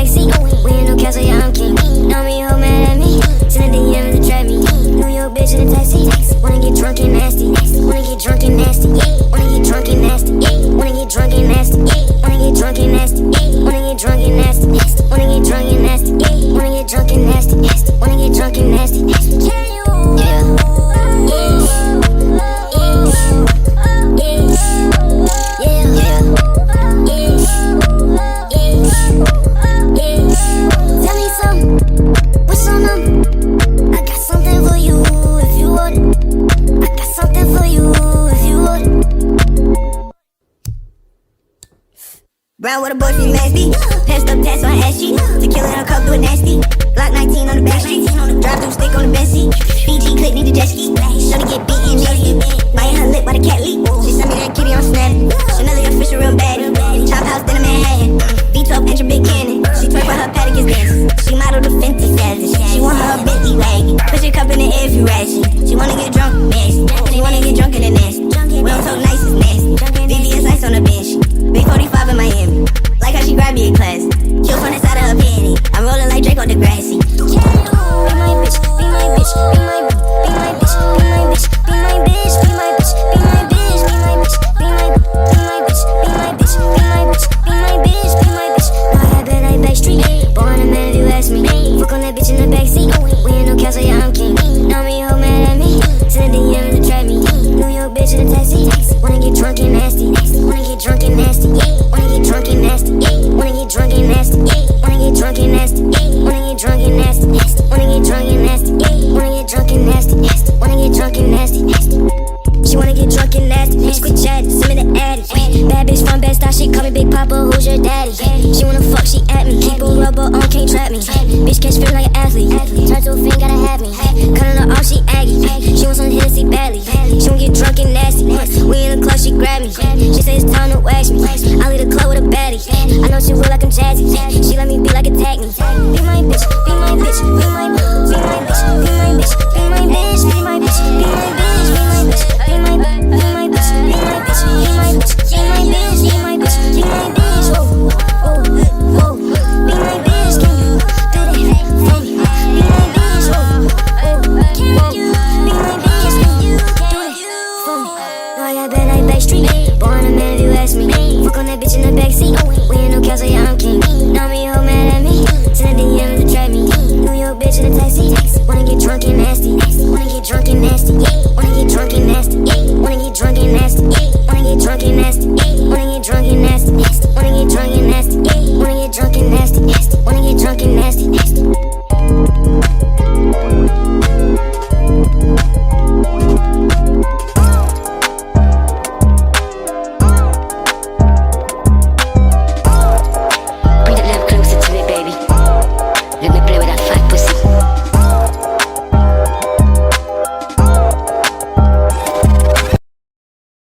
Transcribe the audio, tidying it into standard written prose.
backseat. We ain't no castle, yeah, I'm king. Know me, hoe mad at me. Send a DM to trap me. New York bitch in a taxi. Wanna get drunk and nasty. Wanna get drunk and nasty. Wanna get drunk and nasty. Wanna get drunk and nasty. Wanna get drunk and nasty. Wanna get drunk and nasty. Wanna get drunk and nasty. Wanna get drunk and nasty. Wanna get drunk and nasty. Can you? Yeah. Tell me something, what's on them? I got something for you if you want it. I got something for you if you want it. Brown with a boy, she nasty. Passed up tats on ass cheek. Tequila in a cup, do it nasty. Glock 19 on the back street. Drive through stick on the bench seat. BG clip, need a jet ski. Shorty get beaten, nasty. Biting her lip by the cat leak. She sent me that kitty on Snap. Chanel official, real baddie. Chop house, then a Manhattan. V12 engine, big cannon. She twerk for her paddock is dancing. She modeled the Fenty savage. She want her a Bentley wagon. Put your cup in the air if you ratchet. She wanna get drunk, nasty. She wanna get drunk in the nasty. We don't talk nice, it's nasty. VVS ice on the bench. Big 45 in Miami. Like how she grabbed me in class. Kill from the side of her panty. I'm rolling like Drake on the grassy. Be my bitch, be my bitch, be my bitch, be my bitch, be my bitch, be my bitch, be my bitch, be my bitch, be my bitch, be my bitch, be my bitch, be my bitch, be my bitch, be my bitch. Know I had bad like Backstreet. Born a man if you ask me. Fuck on that bitch in the backseat. We ain't no castle, yeah, I'm king. Know me, hoe mad at me. Send a DM to trap me. New York bitch in a taxi. Wanna get drunk and nasty. Wanna get drunk and nasty. Wanna get drunk and nasty. Wanna get drunk and nasty. Wanna get drunk and nasty. Wanna get drunk and nasty. Wanna get drunk and nasty. Wanna get drunk and nasty. Wanna get drunk and nasty. She wanna get drunk and nasty. Bitch, quit chatting, send me the addy. Bad bitch from Bed-Stuy, she call me Big Papa, who's your daddy? She wanna fuck, she at me. Keep a rubber on, can't trap me. Bitch catch feeling like an athlete. Turn to a fiend, gotta have me. Cutting her off, she aggy. She wants some Hennessy badly. She wanna get drunk and nasty. We in the club, she grab me. She say it's time to wax me. I leave the club with a baddie. I know she will like I'm jazzy. She